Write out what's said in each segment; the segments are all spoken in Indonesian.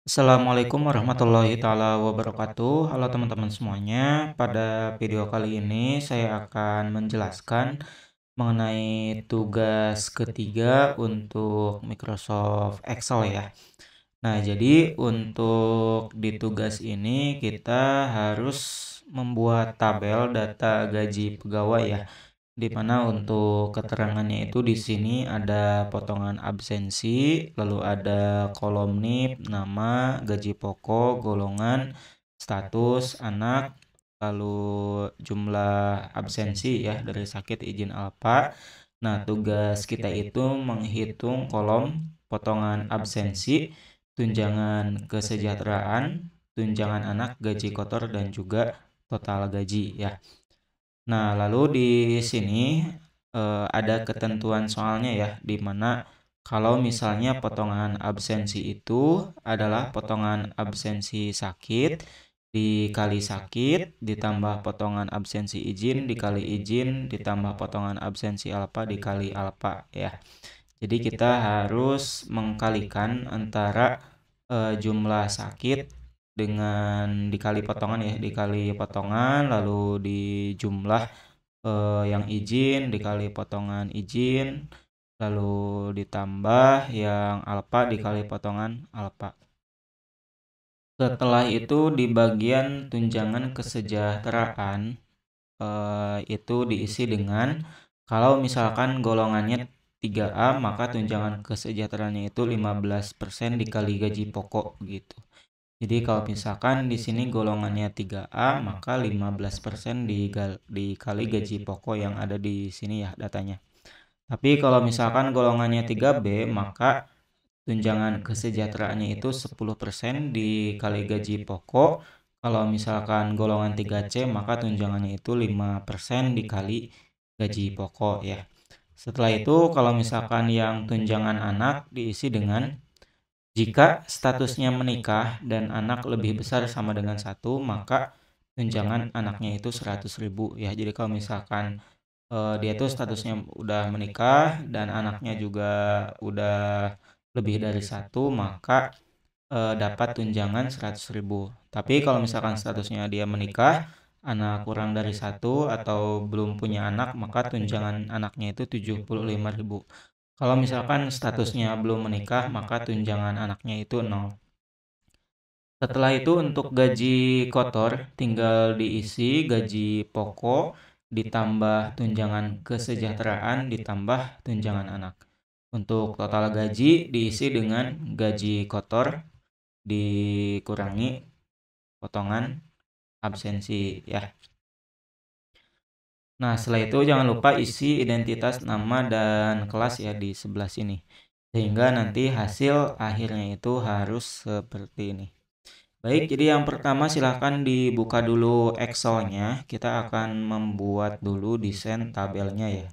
Assalamualaikum warahmatullahi taala wabarakatuh. Halo teman-teman semuanya. Pada video kali ini saya akan menjelaskan mengenai tugas ketiga untuk Microsoft Excel ya. Nah, jadi untuk di tugas ini kita harus membuat tabel data gaji pegawai ya. Di mana untuk keterangannya itu di sini ada potongan absensi, lalu ada kolom NIP, nama, gaji pokok, golongan, status, anak, lalu jumlah absensi ya dari sakit izin alpa. Nah, tugas kita itu menghitung kolom potongan absensi, tunjangan kesejahteraan, tunjangan anak, gaji kotor, dan juga total gaji ya. Nah, lalu di sini ada ketentuan soalnya ya, di mana kalau misalnya potongan absensi itu adalah potongan absensi sakit dikali sakit ditambah potongan absensi izin dikali izin ditambah potongan absensi alpa dikali alpa ya. Jadi kita harus mengkalikan antara jumlah sakit dengan dikali potongan ya, dikali potongan lalu dijumlah yang izin dikali potongan izin lalu ditambah yang alfa dikali potongan alfa. Setelah itu di bagian tunjangan kesejahteraan itu diisi dengan kalau misalkan golongannya 3A maka tunjangan kesejahteraannya itu 15% dikali gaji pokok gitu. Jadi kalau misalkan di sini golongannya 3A maka 15% dikali gaji pokok yang ada di sini ya datanya. Tapi kalau misalkan golongannya 3B maka tunjangan kesejahteraannya itu 10% dikali gaji pokok. Kalau misalkan golongan 3C maka tunjangannya itu 5% dikali gaji pokok ya. Setelah itu kalau misalkan yang tunjangan anak diisi dengan jika statusnya menikah dan anak lebih besar sama dengan satu, maka tunjangan anaknya itu 100.000 ya. Jadi kalau misalkan dia tuh statusnya udah menikah dan anaknya juga udah lebih dari satu, maka dapat tunjangan 100.000. Tapi kalau misalkan statusnya dia menikah, anak kurang dari satu atau belum punya anak, maka tunjangan anaknya itu 75.000. Kalau misalkan statusnya belum menikah, maka tunjangan anaknya itu 0. Setelah itu untuk gaji kotor tinggal diisi gaji pokok ditambah tunjangan kesejahteraan ditambah tunjangan anak. Untuk total gaji diisi dengan gaji kotor dikurangi potongan absensi ya. Nah, setelah itu jangan lupa isi identitas nama dan kelas ya di sebelah sini. Sehingga nanti hasil akhirnya itu harus seperti ini. Baik, jadi yang pertama silahkan dibuka dulu Excel-nya. Kita akan membuat dulu desain tabelnya ya.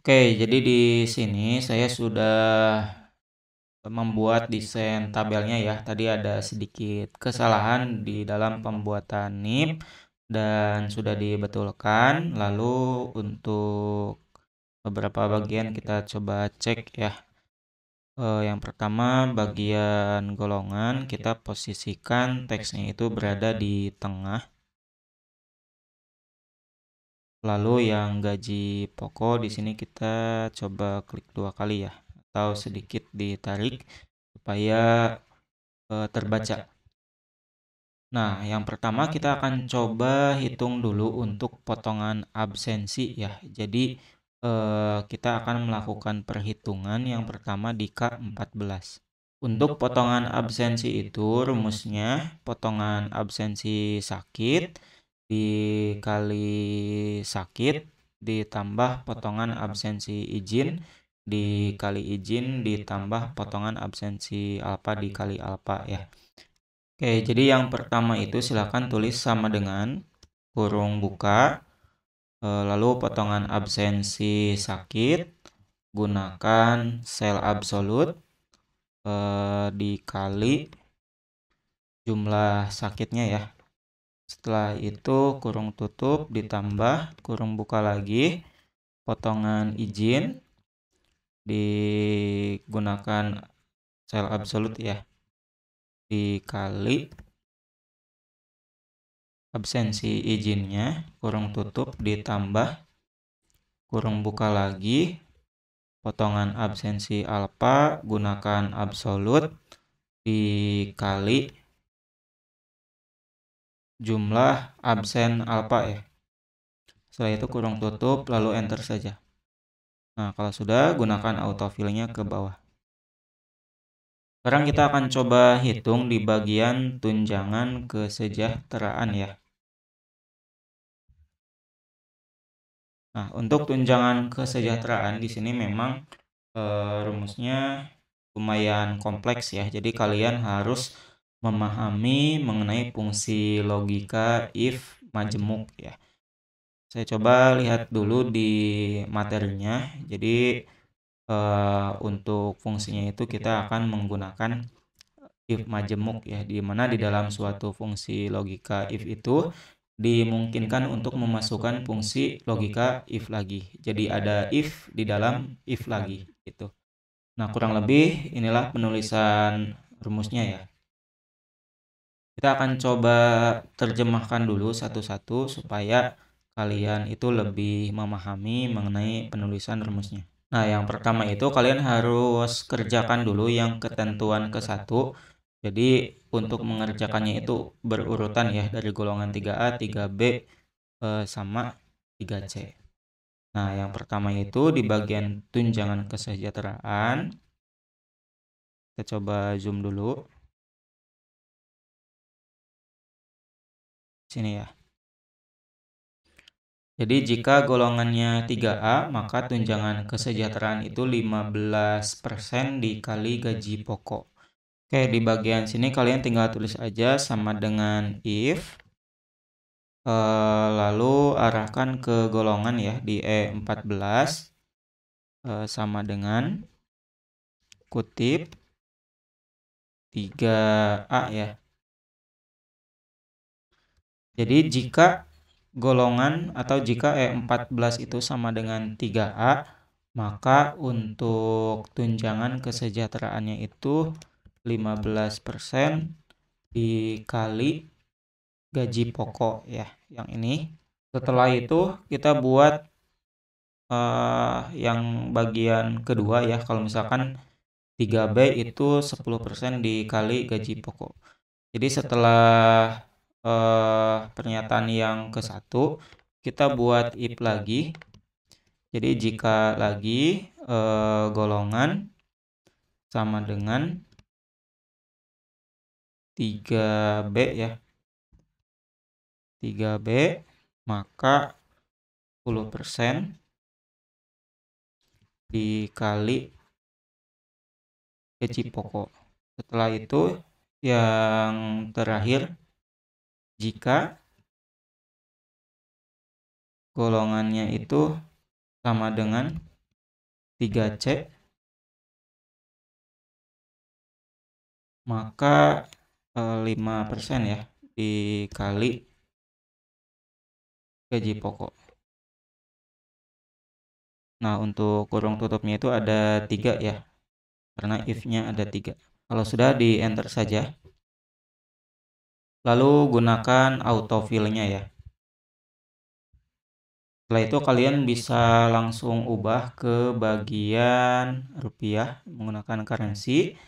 Oke, jadi di sini saya sudah membuat desain tabelnya ya. Tadi ada sedikit kesalahan di dalam pembuatan NIP dan sudah dibetulkan. Lalu untuk beberapa bagian kita coba cek ya. Yang pertama bagian golongan kita posisikan teksnya itu berada di tengah. Lalu yang gaji pokok di sini kita coba klik 2 kali ya, atau sedikit ditarik supaya terbaca. Nah, yang pertama kita akan coba hitung dulu untuk potongan absensi ya. Jadi kita akan melakukan perhitungan yang pertama di K14. Untuk potongan absensi itu rumusnya potongan absensi sakit dikali sakit ditambah potongan absensi izin dikali izin ditambah potongan absensi alfa dikali alfa ya. Oke, jadi yang pertama itu silakan tulis sama dengan kurung buka lalu potongan absensi sakit gunakan sel absolut dikali jumlah sakitnya ya. Setelah itu kurung tutup ditambah kurung buka lagi potongan izin digunakan sel absolut ya dikali absensi izinnya kurung tutup ditambah kurung buka lagi potongan absensi alfa gunakan absolut dikali jumlah absen alfa ya. Setelah itu kurung tutup lalu enter saja. Nah, kalau sudah gunakan autofill-nya ke bawah. Sekarang kita akan coba hitung di bagian tunjangan kesejahteraan ya. Nah, untuk tunjangan kesejahteraan di sini memang rumusnya lumayan kompleks ya. Jadi kalian harus memahami mengenai fungsi logika if majemuk ya. Saya coba lihat dulu di materinya. Jadi untuk fungsinya itu kita akan menggunakan if majemuk ya, di mana di dalam suatu fungsi logika if itu dimungkinkan untuk memasukkan fungsi logika if lagi. Jadi ada if di dalam if lagi gitu. Nah, kurang lebih inilah penulisan rumusnya ya. Kita akan coba terjemahkan dulu satu-satu supaya kalian itu lebih memahami mengenai penulisan rumusnya. Nah, yang pertama itu kalian harus kerjakan dulu yang ketentuan ke-1. Jadi, untuk mengerjakannya itu berurutan ya dari golongan 3A, 3B, sama 3C. Nah, yang pertama itu di bagian tunjangan kesejahteraan. Kita coba zoom dulu. Sini ya. Jadi jika golongannya 3A, maka tunjangan kesejahteraan itu 15% dikali gaji pokok. Oke, di bagian sini kalian tinggal tulis aja sama dengan if, lalu arahkan ke golongan ya di E14, sama dengan kutip 3A ya. Jadi jika golongan atau jika E14 itu sama dengan 3A, maka untuk tunjangan kesejahteraannya itu 15% dikali gaji pokok ya, yang ini. Setelah itu kita buat yang bagian kedua ya, kalau misalkan 3B itu 10% dikali gaji pokok. Jadi setelah pernyataan yang ke-1 kita buat if lagi. Jadi jika lagi golongan sama dengan 3B ya. 3B maka 10% dikali gaji pokok. Setelah itu yang terakhir jika golongannya itu sama dengan 3C, maka 5% ya dikali gaji pokok. Nah, untuk kurung tutupnya itu ada 3 ya, karena if-nya ada 3. Kalau sudah, di enter saja. Lalu gunakan autofill-nya ya. Setelah itu kalian bisa langsung ubah ke bagian rupiah menggunakan currency.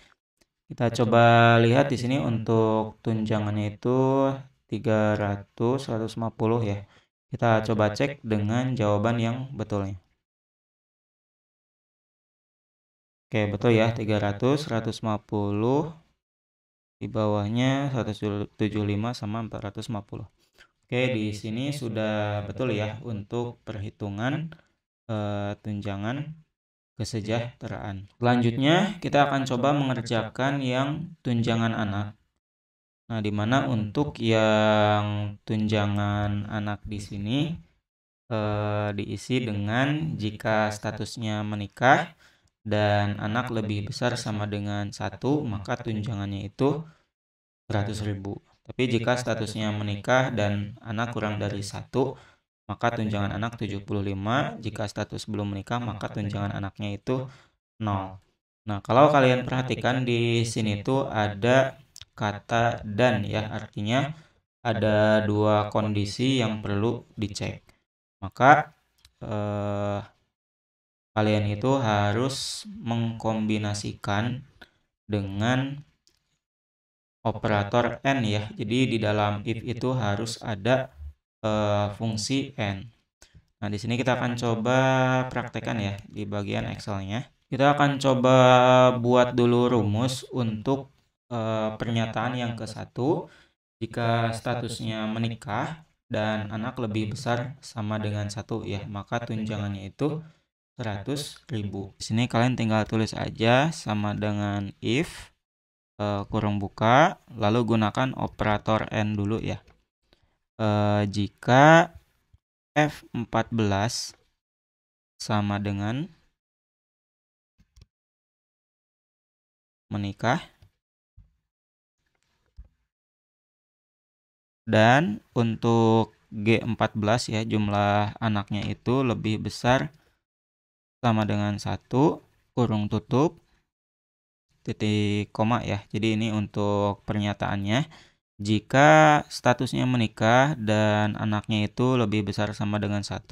Kita coba lihat di sini untuk tunjangannya itu 300, 150 ya. Kita coba cek dengan jawaban yang betulnya. Oke, betul ya, 300, 150, di bawahnya 175 sama 450. Oke, di sini sudah betul ya untuk perhitungan tunjangan kesejahteraan. Selanjutnya, kita akan coba mengerjakan yang tunjangan anak. Nah, di mana untuk yang tunjangan anak di sini diisi dengan jika statusnya menikah dan anak lebih besar sama dengan 1, maka tunjangannya itu 100.000. Tapi jika statusnya menikah dan anak kurang dari 1, maka tunjangan anak 75. Jika status belum menikah, maka tunjangan anaknya itu 0. Nah, kalau kalian perhatikan di sini tuh ada kata dan ya, artinya ada 2 kondisi yang perlu dicek. Maka kalian itu harus mengkombinasikan dengan operator AND ya. Jadi di dalam if itu harus ada fungsi AND. Nah, di sini kita akan coba praktekkan ya di bagian Excel-nya. Kita akan coba buat dulu rumus untuk pernyataan yang ke-1. Jika statusnya menikah dan anak lebih besar sama dengan 1 ya, maka tunjangannya itu 100.000. Di sini kalian tinggal tulis aja sama dengan if kurung buka, lalu gunakan operator AND dulu ya. Jika F14 sama dengan menikah dan untuk G14 ya, jumlah anaknya itu lebih besar sama dengan 1, kurung tutup, titik koma ya. Jadi ini untuk pernyataannya. Jika statusnya menikah dan anaknya itu lebih besar sama dengan 1,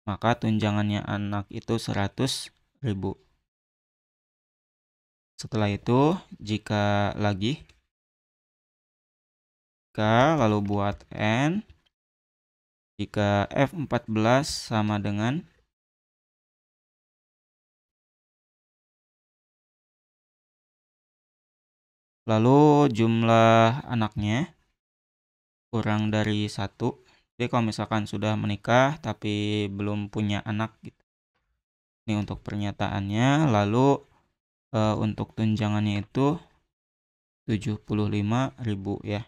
maka tunjangannya anak itu 100.000. Setelah itu, jika lalu buat N, jika F14 sama dengan lalu jumlah anaknya kurang dari 1. Jadi kalau misalkan sudah menikah tapi belum punya anak gitu. Ini untuk pernyataannya. Lalu untuk tunjangannya itu 75.000 ya.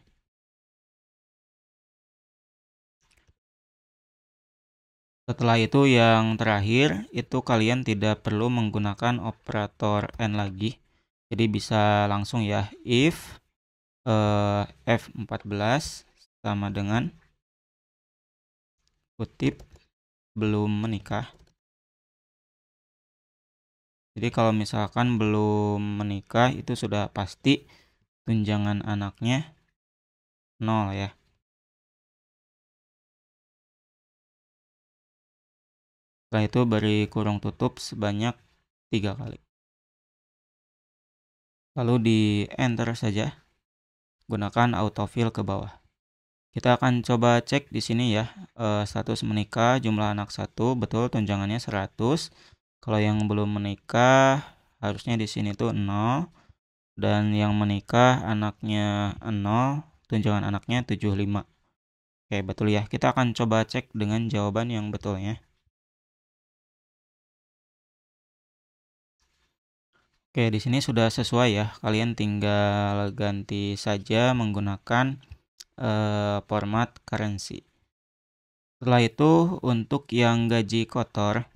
Setelah itu yang terakhir itu kalian tidak perlu menggunakan operator AND lagi. Jadi bisa langsung ya, if F14 sama dengan kutip belum menikah. Jadi kalau misalkan belum menikah itu sudah pasti tunjangan anaknya 0 ya. Setelah itu beri kurung tutup sebanyak 3 kali. Lalu di enter saja. Gunakan autofill ke bawah. Kita akan coba cek di sini ya. Status menikah, jumlah anak 1, betul tunjangannya 100. Kalau yang belum menikah harusnya di sini tuh 0. Dan yang menikah anaknya 0, tunjangan anaknya 75. Oke, betul ya. Kita akan coba cek dengan jawaban yang betulnya. Oke, di sini sudah sesuai ya. Kalian tinggal ganti saja menggunakan format currency. Setelah itu untuk yang gaji kotor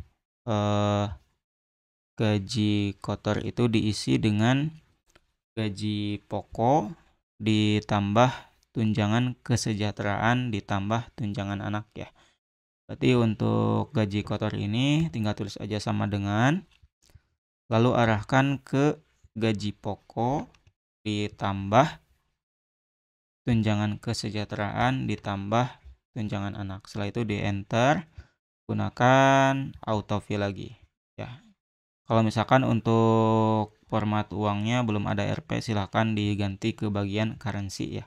gaji kotor itu diisi dengan gaji pokok ditambah tunjangan kesejahteraan ditambah tunjangan anak ya. Berarti untuk gaji kotor ini tinggal tulis aja sama dengan, lalu arahkan ke gaji pokok ditambah tunjangan kesejahteraan ditambah tunjangan anak. Setelah itu di enter, gunakan autofill lagi ya. Kalau misalkan untuk format uangnya belum ada Rp, silahkan diganti ke bagian currency ya.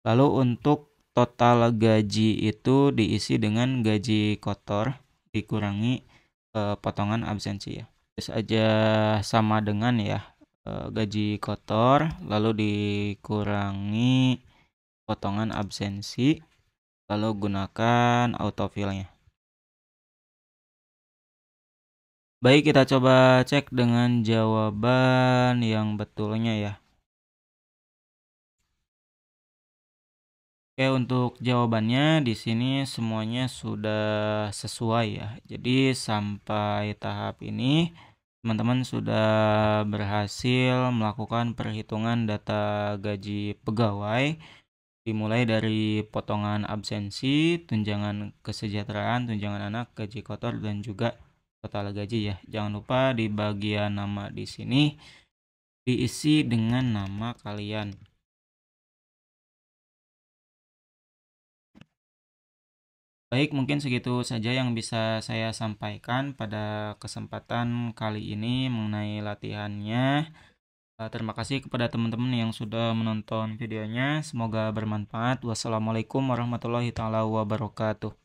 Lalu untuk total gaji itu diisi dengan gaji kotor dikurangi potongan absensi ya. Terus aja sama dengan ya, gaji kotor lalu dikurangi potongan absensi lalu gunakan autofill-nya. Baik, kita coba cek dengan jawaban yang betulnya ya. Oke, untuk jawabannya di sini semuanya sudah sesuai ya. Jadi sampai tahap ini teman-teman sudah berhasil melakukan perhitungan data gaji pegawai dimulai dari potongan absensi, tunjangan kesejahteraan, tunjangan anak, gaji kotor dan juga total gaji ya. Jangan lupa di bagian nama di sini diisi dengan nama kalian. Baik, mungkin segitu saja yang bisa saya sampaikan pada kesempatan kali ini mengenai latihannya. Terima kasih kepada teman-teman yang sudah menonton videonya. Semoga bermanfaat. Wassalamualaikum warahmatullahi taala wabarakatuh.